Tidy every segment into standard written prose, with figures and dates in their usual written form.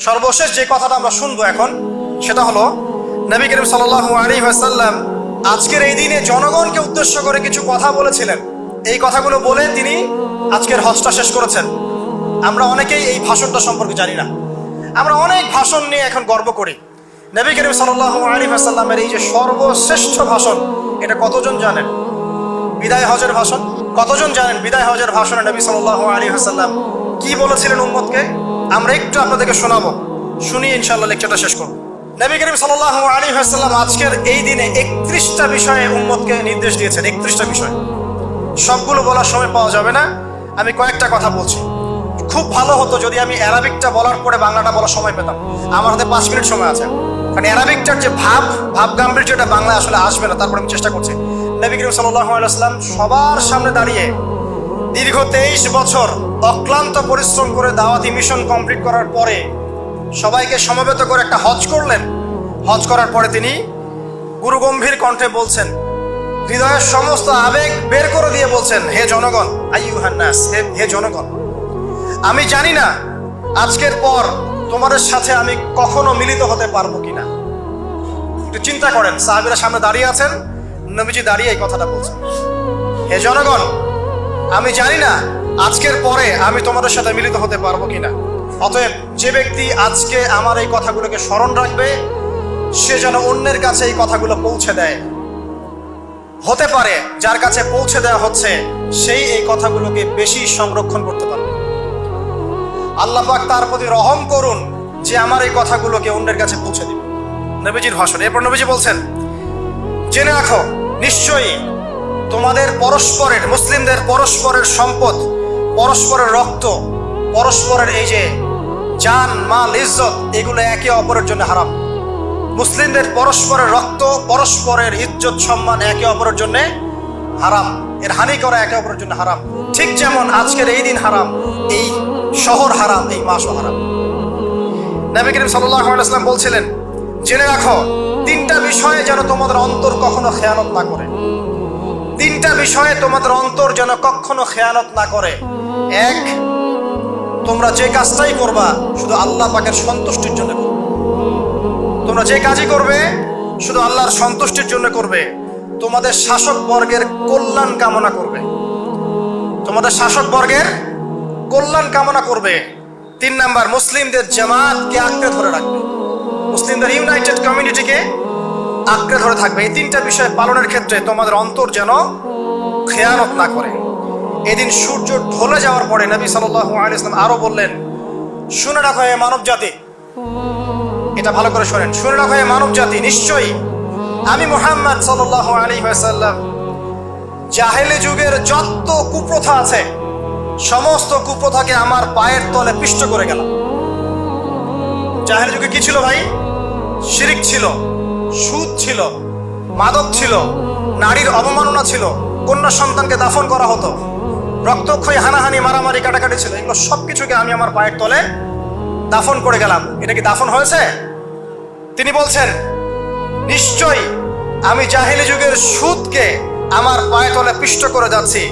সর্বশেষ যে কথাটা আমরা শুনবো এখন সেটা হলো নবী করিম সাল্লাল্লাহু আলাইহি ওয়াসাল্লাম আজকের এই দিনে জনগণকে উদ্দেশ্য করে কিছু কথা বলেছিলেন। এই কথাগুলো বলে তিনি আজকের হজটা শেষ করেছেন। আমরা অনেকেই এই ভাষণটা সম্পর্কে জানি না। আমরা অনেক ভাষণ নিয়ে এখন গর্ব করি। নবী করিম সাল্লাল্লাহু আলাইহি ওয়াসাল্লামের এই যে সর্বশ্রেষ্ঠ ভাষণ, এটা কতজন জানেন? বিদায় হজের ভাষণ। কতজন জানেন বিদায় হজের ভাষণে নবী সাল্লাল্লাহু আলাইহি ওয়াসাল্লাম কি বলেছিলেন উম্মতকে? আমরা একটু আপনাদেরকে শোনাবো, শুনিয়ে ইনশাআল্লাহ লেকচারটা শেষ করব। নবী করিম সাল্লাল্লাহু আলাইহি ওয়াসাল্লাম আজকের এই দিনে 31টা বিষয়ে উম্মতকে নির্দেশ দিয়েছেন। 31টা বিষয়, সবগুলো বলার সময় পাওয়া যাবে না। আমি কয়েকটা কথা বলছি। খুব ভালো হতো যদি আমি অ্যারাবিকটা বলার পরে বাংলাটা বলার সময় পেতাম। আমার হাতে 5 মিনিট সময় আছে, কারণ অ্যারাবিকটার যে ভাব গাম্ভীর্যটা বাংলায় আসলে আসবে না। তারপরে আমি চেষ্টা করছি। নবী করিম সাল্লাল্লাহু আলাইহি ওয়াসাল্লাম সবার সামনে দাঁড়িয়ে দীর্ঘ 23 বছর অক্লান্ত পরিশ্রম করে দাওয়াতি মিশন কমপ্লিট করার পরে সবাইকে সমবেত করে একটা হজ করলেন। হজ করার পরে তিনি গুরুগম্ভীর কণ্ঠে বলছেন, হৃদয়ের সমস্ত আবেগ বের করে দিয়ে বলছেন, হে জনগণ, আইয়ুহান নাস, হে জনগণ, আমি জানি না আজকের পর তোমাদের সাথে আমি কখনো মিলিত হতে পারবো কিনা। একটু চিন্তা করেন, সাহাবীরা সামনে দাঁড়িয়ে আছেন, নবীজি দাঁড়িয়ে এই কথাটা বলছেন, হে জনগণ, আমি জানি না আজকের পরে আমি তোমাদের সাথে মিলিত হতে পারবো কিনা। অতএব যে ব্যক্তি আজকে আমার এই কথাগুলোকে স্মরণ রাখবে, সে যেন অন্যের কাছে এই কথাগুলো পৌঁছে দেয়। হতে পারে যার কাছে পৌঁছে দেওয়া হচ্ছে সেই এই কথাগুলোকে বেশি সংরক্ষণ করতে পারবে। আল্লাহ পাক তার প্রতি রহম করুন যে আমার এই কথাগুলোকে অন্যের কাছে পৌঁছে দিবে। নবীজির ভাষণ। এরপর নবীজি বলছেন, জেনে রাখো নিশ্চয়ই তোমাদের পরস্পরের, মুসলিমদের পরস্পরের সম্পদ, পরস্পরের রক্ত, পরস্পরের এই যে জান মাল ইজ্জত, এগুলো একে অপরের জন্য হারাম। মুসলিমদের পরস্পরের রক্ত, পরস্পরের ইজ্জত সম্মান একে অপরের জন্য হারাম। এর হানি করা একে অপরের জন্য হারাম। ঠিক যেমন আজকের এই দিন হারাম, এই শহর হারাম, এই মাসও হারাম। নবী করিম সাল্লাল্লাহু আলাইহি ওয়াসাল্লাম বলছিলেন, জেনে রাখো 3টা বিষয়ে যেন তোমাদের অন্তর কখনো খেয়ানত না করে। 3টা বিষয়ে তোমাদের অন্তর যেন কখনো খেয়ানত না করে। 1, তোমরা যে কাজটাই করবা শুধু আল্লাহ পাকের সন্তুষ্টির জন্য করবে। তোমরা যে কাজই করবে শুধু আল্লাহর সন্তুষ্টির জন্য করবে। তোমাদের শাসক বর্গের কল্যাণ কামনা করবে। তোমাদের শাসক বর্গের কল্যাণ কামনা করবে। 3 নাম্বার, মুসলিমদের জামাতকে আঁকড়ে ধরে রাখবে। মুসলিমদের ইউনাইটেড কমিউনিটিকে আঁকড়ে ধরে থাকবে। এই 3টা বিষয় পালনের ক্ষেত্রে তোমাদের অন্তর যেন খেয়ানত না করে। এদিন সূর্য ঢলে যাওয়ার পরে নবী সাল্লাল্লাহু আলাইহি ওয়াসাল্লাম আরো বললেন, শুনে রাখো হে মানব জাতি, এটা ভালো করে শোনেন, শুনে রাখো হে মানব জাতি, নিশ্চয়ই আমি মুহাম্মদ সাল্লাল্লাহু আলাইহি ওয়াসাল্লাম জাহেলি যুগের যত কুপ্রথা আছে সমস্ত কুপ্রথাকে আমার পায়ের তলে পিষ্ট করে গেলাম। জাহেলি যুগে কি ছিল ভাই? শিরিক ছিল, সুদ ছিল, মাদক ছিল, নারীর অবমাননা ছিল, কন্যা সন্তানকে দাফন করা হতো, রক্তক্ষয়ী, হানাহানি, মারামারি, কাটাকাটি ছিল। এগুলো সবকিছুকে আমি আমার পায়ের তলে দাফন করে গেলাম। এটা কি দাফন হয়েছে? তিনি বলছেন, নিশ্চয়ই আমি জাহেলি যুগের সুদকে আমার পায়ের তলে পিষ্ট করে যাচ্ছি।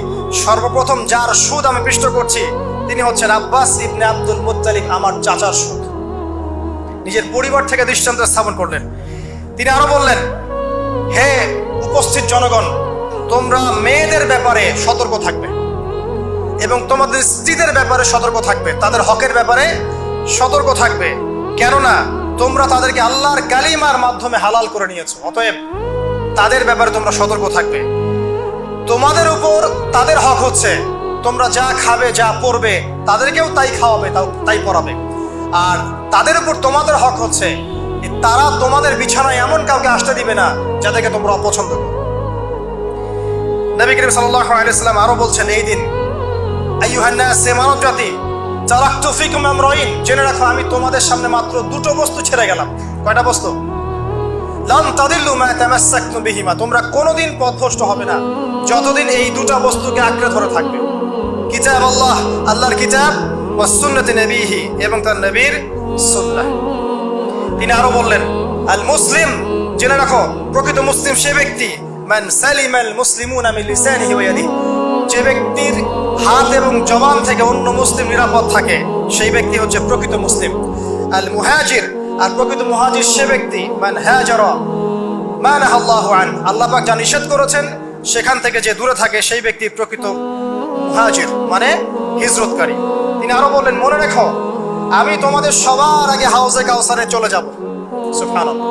সর্বপ্রথম যার সুদ আমি পিষ্ট করছি তিনি হচ্ছেন আব্বাস ইবনে আব্দুল মুত্তালিব, আমার চাচার সুদ। নিজের পরিবার থেকে দৃষ্টান্ত স্থাপন করলেন। তিনি আরো বললেন, হে উপস্থিত জনগণ, তোমরা মেয়েদের ব্যাপারে সতর্ক থাকবে এবং তোমাদের স্ত্রীদের ব্যাপারে সতর্ক থাকবে, তাদের হকের ব্যাপারে সতর্ক থাকবে, কেননা তোমরা তাদেরকে আল্লাহর কালিমার মাধ্যমে হালাল করে নিয়েছো। অতএব তাদের ব্যাপারে তোমরা সতর্ক থাকবে। তোমাদের উপর তাদের হক হচ্ছে তোমরা যা খাবে, যা পরবে, তাদেরকেও তাই খাওয়াবে, তাই পরাবে। আর তাদের উপর তোমাদের হক হচ্ছে তারা তোমাদের বিছানায় এমন কাউকে আসতে দিবে না যাদেরকে তোমরা অপছন্দ করো। নবী করিম সাল্লাল্লাহু আলাইহি ওয়াসাল্লাম আরো বলছেন, এই দিন আইয়ুহান নাস, মানব জাতি, তারাকতু ফিকুম আমরাইন, জেনে রাখো আমি তোমাদের সামনে মাত্র 2টো বস্তু ছেড়ে গেলাম। কয়টা বস্তু? লান তাদিল্লু মা তামাসসাকতুম বিহিমা, তোমরা কোনোদিন পথভ্রষ্ট হবে না যতদিন এই 2টা বস্তুকে আঁকড়ে ধরে থাকবে। কিতাব আল্লাহ, আল্লাহর কিতাব, ওয়া সুন্নতি নবীহি, এবং তার নবীর সুন্নাহ। তিনি আরো বললেন, আল মুসলিম, জেনে রাখো প্রকৃত মুসলিম সে ব্যক্তি, মান সালিমাল মুসলিমুনা মিন লিসানিহি ওয়া ইয়াদিহি, যে ব্যক্তির হাত এবং জবান থেকে অন্য মুসলিম নিরাপদ থাকে সেই ব্যক্তি হচ্ছে প্রকৃত মুসলিম। আল মুহাজির, আর প্রকৃত মুহাজির সে ব্যক্তি মান হাজারা মা নাহাল্লাহু আন, আল্লাহ পাক যা নিষেধ করেছেন সেখান থেকে যে দূরে থাকে সেই ব্যক্তি প্রকৃত মুহাজির, মানে হিজরতকারী। তিনি আরো বললেন, মনে রেখো আমি তোমাদের সবার আগে হাউজে কাউসারে চলে যাব, সুবহানাল্লাহ,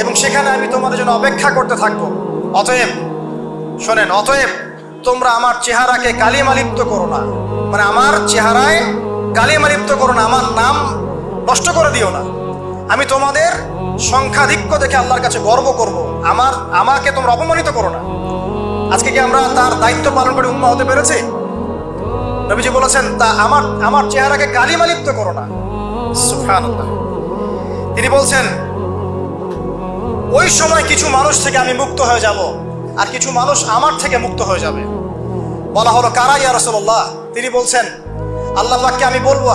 এবং সেখানে আমি তোমাদের জন্য অপেক্ষা করতে থাকবো। অতএব শোনেন, অতএব তোমরা আমার চেহারাকে কালিমালিপ্ত করো না, মানে আমার চেহারায় কালিমালিপ্ত করো না, আমার নাম নষ্ট করে দিও না। আমি তোমাদের সংখ্যাধিক্য দেখে আল্লাহর কাছে গর্ব করব, আমাকে তোমরা অপমানিত করো না। আজকে কি আমরা তার দায়িত্ব পালন করে উম্মাহ হতে পেরেছি? নবীজি বলেছেন, তা আমার চেহারাকে কালিমালিপ্ত করো না, সুবহানাল্লাহ। তিনি বলছেন, ওই সময় কিছু মানুষ থেকে আমি মুক্ত হয়ে যাব, আর কিছু মানুষ আমার থেকে মুক্ত হয়ে যাবে। বলা হলো, কারা ইয়া রাসূলুল্লাহ? তিনি বলছেন, আল্লাহ পাককে আমি বলবো,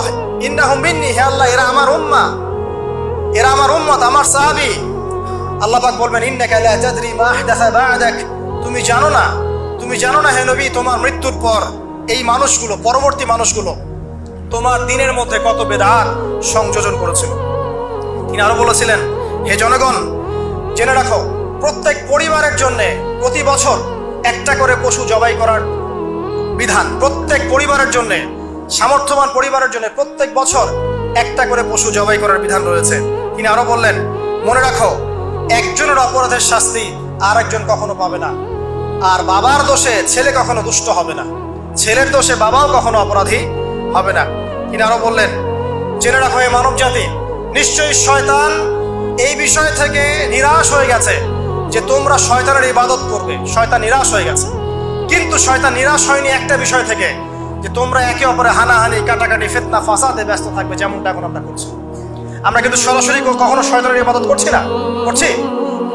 ইন্নাহুম মিন্নি, হে আল্লাহ এরা আমার উম্মাহ, এরা আমার উম্মত, আমার সাহাবী। আল্লাহ পাক বলবেন, ইন্নাকা লা তাদরি মা আহদাসা বা'দাক, তুমি জানো না হে নবী, তোমার মৃত্যুর পর এই মানুষগুলো, পরবর্তী মানুষগুলো তোমার দিনের মধ্যে কত বেদাত সংযোজন করেছিল। তিনি আরো বলেছিলেন, হে জনগণ জেনে রাখো, প্রত্যেক পরিবারের জন্য প্রতি বছর একটা করে পশু জবাই করার বিধান, প্রত্যেক পরিবারের জন্য, সামর্থ্যবান পরিবারের জন্য প্রত্যেক বছর একটা করে পশু জবাই করার বিধান রয়েছে। তিনি আরো বললেন, মনে রাখো একজনের অপরাধের শাস্তি আর একজন কখনো পাবে না, আর বাবার দোষে ছেলে কখনো দুষ্ট হবে না, ছেলের দোষে বাবাও কখনো অপরাধী হবে না। তিনি আরো বললেন, জেনে রাখো এই মানব জাতি, নিশ্চয়ই শয়তান এই বিষয় থেকে নিরাশ হয়ে গেছে যে তোমরা শয়তানের ইবাদত করবে। শয়তান নিরাশ হয়ে গেছে, কিন্তু শয়তান নিরাশ হয়নি একটা বিষয় থেকে, যে তোমরা একে অপরে হানাহানি, কাটাকাটি, ফিতনা, ফাসাদে ব্যস্ত থাকবে, যেমনটা এখন আমরা করছি। আমরা কিন্তু সরাসরি কখনো শয়তানের ইবাদত করছি না, করছি?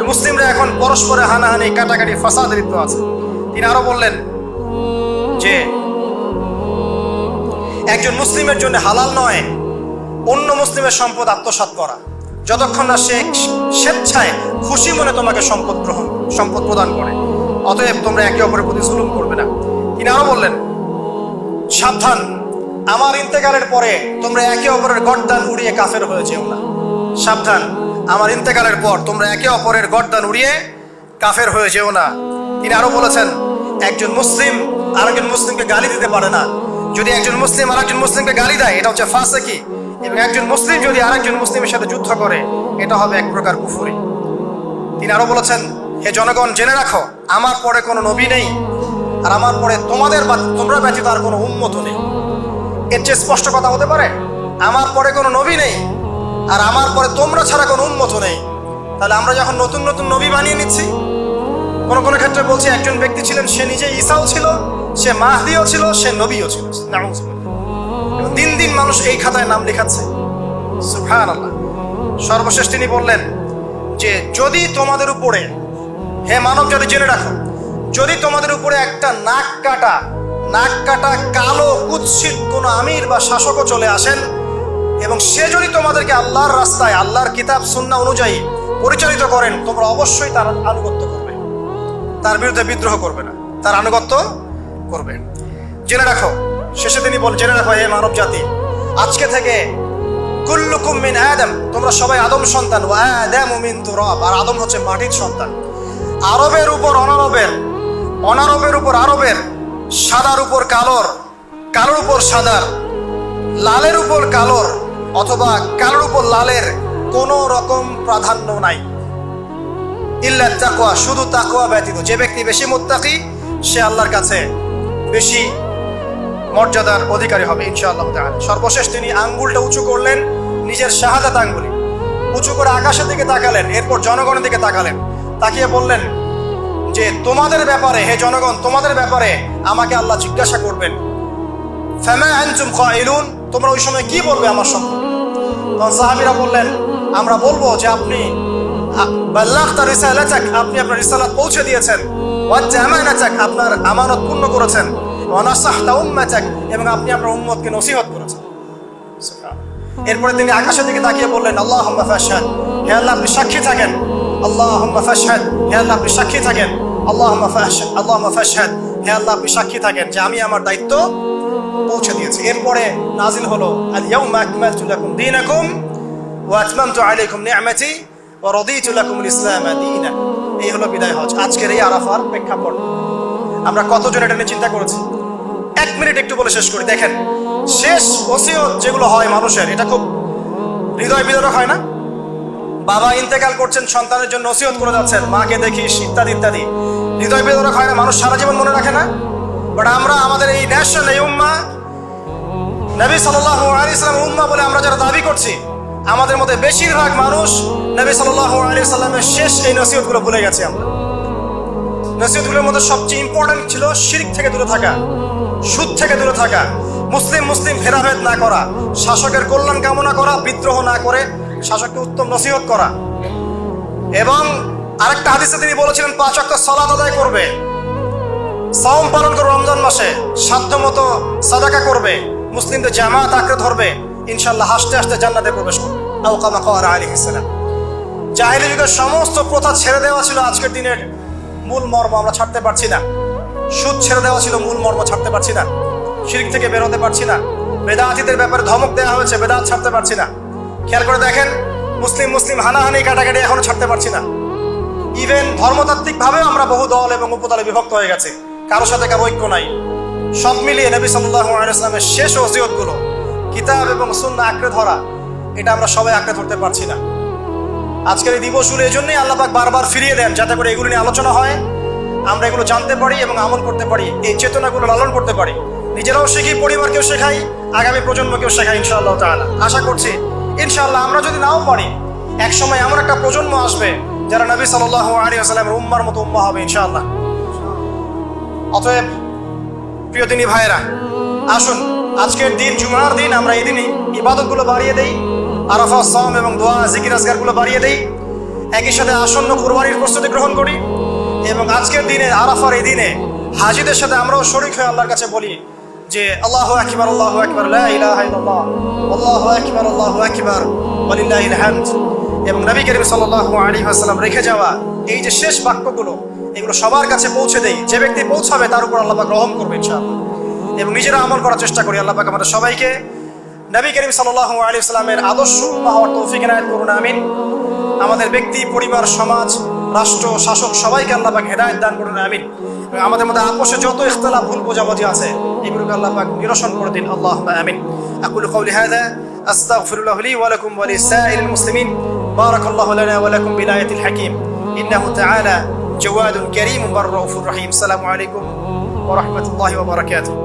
মুসলিমরা এখন পরস্পরে হানাহানি, কাটাকাটি, ফাসাদে লিপ্ত আছে। তিনি আরো বললেন যে একজন মুসলিমের জন্য হালাল নয় অন্য মুসলিমের সম্পদ আত্মসাৎ করা, যতক্ষণ না সে স্বেচ্ছায় খুশি মনে তোমাকে সম্পদ প্রদান করে। অতএব তোমরা একে অপরের প্রতি জুলুম করবে না। তিনি আরো বললেন, সাবধান, আমার ইন্তেকালের পরে তোমরা একে অপরের গর্দান উড়িয়ে কাফের হয়ে যেও না। সাবধান, আমার ইন্তেকালের পর তোমরা একে অপরের গর্দান উড়িয়ে কাফের হয়ে যেও না। তিনি আরো বলেছেন, একজন মুসলিম আরেকজন মুসলিমকে গালি দিতে পারে না। যদি একজন মুসলিম আরেকজন মুসলিমকে গালি দেয়, এটা হচ্ছে ফাসিকি, এবং একজন মুসলিম যদি আরেকজন মুসলিমের সাথে যুদ্ধ করে, এটা হবে এক প্রকার কুফরি। তিনি আরো বলেছেন, হে জনগণ জেনে রাখো, আমার পরে কোনো নবী নেই, আর আমার পরে তোমরা ব্যতীত আর কোনো উম্মত নেই। এর চেয়ে স্পষ্ট কথা হতে পারে? আমার পরে কোনো নবী নেই, আর আমার পরে তোমরা ছাড়া কোনো উম্মত নেই। তাহলে আমরা যখন নতুন নতুন নবী বানিয়ে নিচ্ছি, কোনো কোনো ক্ষেত্রে বলছি একজন ব্যক্তি ছিলেন, সে নিজে ঈসাও ছিল, সে মাহদিও ছিল, সে নবীও ছিল। দিন দিন মানুষ এই খাতায় নাম লেখাচ্ছে, সুবহানাল্লাহ। সর্বশেষ তিনি বললেন যে, যদি তোমাদের উপরে, হে মানব জাতি জেনে রাখো, যদি তোমাদের উপরে একটা নাক কাটা কালো কুৎসিত কোন আমির বা শাসকও চলে আসেন, এবং সে যদি তোমাদেরকে আল্লাহর রাস্তায়, আল্লাহর কিতাব সুন্নাহ অনুযায়ী পরিচালিত করেন, তোমরা অবশ্যই তার আনুগত্য করবে, তার বিরুদ্ধে বিদ্রোহ করবে না, তার আনুগত্য করবে। জেনে রাখো, শেষে তিনি বলেন, জেনে রাখো হে মানব জাতি, আজকে থেকে কুল্লুকুম মিন আদম, তোমরা সবাই আদম সন্তান, ওয়া আদামু মিন তুরাব, আর আদম হচ্ছে মাটির সন্তান। আরবের উপর অনারবের, অনারবের উপর আরবের, সাদার উপর কালোর, কালোর উপর সাদার, লালের উপর কালোর, অথবা কালোর উপর লালের কোনো রকম প্রাধান্য নাই। ইল্লা তাকওয়া, শুধু তাকওয়া ব্যতীত। যে ব্যক্তি বেশি মুত্তাকি, সে আল্লাহর কাছে বেশি মর্যাদার অধিকারী হবে ইনশাআল্লাহ তাআলা। সর্বশেষ তিনি আঙ্গুলটা উঁচু করলেন, নিজের শাহাদাত আঙ্গুলি উঁচু করে আকাশের দিকে তাকালেন, এরপর জনগণের দিকে তাকালেন, তাকিয়ে বললেন যে, তোমাদের ব্যাপারে, হে জনগণ, তোমাদের ব্যাপারে আমাকে আল্লাহ জিজ্ঞাসা করবেন। ফামা আনতুম কাইলুন, তোমরা ওই সময় কি বলবে আমার সম্পর্কে? তখন সাহাবীরা বললেন, আমরা বলবো যে আপনি বাল্লাগতা রিসালাতাক, আপনি আপনার রিসালাত পৌঁছে দিয়েছেন, ওয়া জামানাতাক, আপনার আমানত পূর্ণ করেছেন, ওয়া নাসাহতা উম্মাতাক, এবং আপনি আপনার উম্মতকে নসিহত করেছেন। এরপরে তিনি আকাশের দিকে তাকিয়ে বললেন, আল্লাহুম্মা ফাশহাদ, হে আল্লাহ আপনি সাক্ষী থাকেন। আল্লাহুম্মা ফাশহাদ, হে আল্লাহ আপনি সাক্ষী থাকেন। আল্লাহুম্মা ফাশহাদ, আল্লাহুম্মা ফাশহাদ, হে আল্লাহ আপনি সাক্ষী থাকেন যে আমি আমার দায়িত্ব পৌঁছে দিয়েছে। এরপরে নাজিল হলো আল ইয়াউমা আকমালতু লাকুম দীনাকুম ওয়া আতমামতু আলাইকুম নি'মাতি ওয়া রাদিতু লাকুমুল ইসলাম দীনা। এই হলো বিদায় হজ, আজকের এই আরাফার প্রেক্ষাপট। আমরা কতজন এটা নিয়ে চিন্তা করেছি? 1 মিনিট একটু বলে শেষ করি। দেখেন, শেষ ওসিয়ত যেগুলো হয় মানুষের, এটা খুব হৃদয় বিদারক হয় না? বাবা ইন্তেকাল করছেন, সন্তানের জন্য ওসিয়ত করে যাচ্ছেন, মাকে দেখিস ইত্যাদি ইত্যাদি, হৃদয় বিদারক হয় না? মানুষ সারা জীবন মনে রাখে না? বাট আমরা আমাদের এই ন্যাশন, এই উম্মাহ, নবী সাল্লাল্লাহু আলাইহি ওয়াসাল্লামের উম্মাহ বলে আমরা যারা দাবি করছি, আমাদের মধ্যে বেশিরভাগ মানুষ নবী সাল্লাল্লাহু আলাইহি ওয়াসাল্লামের শেষ এই নসিহতগুলো ভুলে গেছে। আমরা নসিহতগুলোর মধ্যে সবচেয়ে ইম্পর্টেন্ট ছিল শিরক থেকে দূরে থাকা, সুদ থেকে দূরে থাকা, মুসলিম ভেদাভেদ না করা, শাসকের কল্যাণ কামনা করা, বিদ্রোহ না করে শাসককে উত্তম নসিহত করা। এবং আরেকটা হাদিসে তিনি বলেছিলেন 5 ওয়াক্ত সালাত আদায় করবে, সাওম পালন করবে, রমজান মাসে সাধ্যমতো সাদাকা করবে, মুসলিমদের জামাত আঁকড়ে ধরবে, ইনশাআল্লাহ হাসতে হাসতে জান্নাতে প্রবেশ করবে। আও কামা ক্বালা আলাইহিস সালাম। জাহেলি যুগের সমস্ত প্রথা ছেড়ে দেওয়া ছিল আজকের দিনের মূল মর্ম আমরা ছাড়তে পারছি না। সুদ ছেড়ে দেওয়া ছিল মূল মর্ম, ছাড়তে পারছি না। শিরক থেকে বেরোতে পারছি না। বেদাতীদের ব্যাপারে ধমক দেওয়া হয়েছে, বেদাত ছাড়তে পারছি না। খেয়াল করে দেখেন, মুসলিম হানাহানি কাটাকাটি এখনো ছাড়তে পারছি না। ইভেন ধর্মতাত্ত্বিক ভাবেও আমরা বহু দল এবং উপদলে বিভক্ত হয়ে গেছে, কারোর সাথে কারো ঐক্য নাই। সব মিলিয়ে নবী সাল্লাল্লাহু আলাইহি ওয়াসাল্লামের শেষ ওসিয়তগুলো, কিতাব এবং সুন্নাহ আঁকড়ে ধরা, এটা আমরা সবাই আঁকড়ে ধরতে পারছি না। আজকের এই দিবসগুলো এই জন্যই আল্লাহ পাক বারবার ফিরিয়ে দেন, যাতে করে এগুলো নিয়ে আলোচনা হয়, আমরা এগুলো জানতে পারি এবং আমল করতে পারি, এই চেতনাগুলো লালন করতে পারি, নিজেরাও শিখি, পরিবারকেও শেখাই, আগামী প্রজন্মকেও শেখাই ইনশাআল্লাহ তাআলা। আশা করছি ইনশাআল্লাহ আমরা যদি নাও পারি, এক সময় এমন একটা প্রজন্ম আসবে যারা নবী সাল্লাল্লাহু আলাইহি ওয়াসাল্লামের উম্মার মতো উম্মাহ হবে ইনশাআল্লাহ। অতএব প্রিয় দিনী ভাইয়েরা, আসুন আজকের দিন, জুমার দিন, আমরা এই দিনই ইবাদতগুলো বাড়িয়ে দেই, আরাফা, সাওম এবং দোয়া, জিকির আজকারগুলো বাড়িয়ে দেই, একই সাথে আসন্ন কুরবানির প্রস্তুতি গ্রহণ করি। এবং আজকের দিনে, আরাফার এই দিনে হাজিদের সাথে আমরাও শরীক হয়ে আল্লাহর কাছে বলি যে আল্লাহু আকবার, আল্লাহু আকবার, লা ইলাহা ইল্লাল্লাহ, আল্লাহু আকবার, আল্লাহু আকবার, ওয়ালিল্লাহিল হামদ। এবং নবী করিম সাল্লাল্লাহু আলাইহি ওয়াসাল্লাম রেখে যাওয়া এই যে শেষ বাক্যগুলো, এগুলো সবার কাছে পৌঁছে দেই। যে ব্যক্তি পৌঁছাবে তার উপর আল্লাহ পাক রহম করবে ইনশাআল্লাহ। এবং নিজেরা আমল করার চেষ্টা করি। আল্লাহ পাক আমাদের সবাইকে নবী করিম সাল্লাল্লাহু আলাইহি ওয়াসাল্লামের আদর্শ উম্মাহ হওয়ার তৌফিক এনায়েত করুন, আমিন। আমাদের ব্যক্তি, পরিবার, সমাজ, রাষ্ট্র, শাসক সবাইকে আল্লাহ পাক হেদায়েত দান করুন, আমিন। এবং আমাদের মধ্যে আপোষে যত ইখতিলাফ, ভুল বোঝাবুঝি আছে, এগুলোকে আল্লাহ পাক নিরসন করে দিন, আল্লাহুম্মা আমিন। আকুলু কওলি হাযা আস্তাগফিরুল্লাহ লি ওয়া লাকুম ওয়া লিসাইরিল মুসলিমিন। বারাকাল্লাহু লানা ওয়া লাকুম বিল আয়াতিল হাকীম। ইন্নাহু তাআলা জাওয়াদুন কারীমুন বার রাউফুর রহিম। আসসালামু আলাইকুম ওয়া রাহমাতুল্লাহি ওয়া বারাকাতুহু।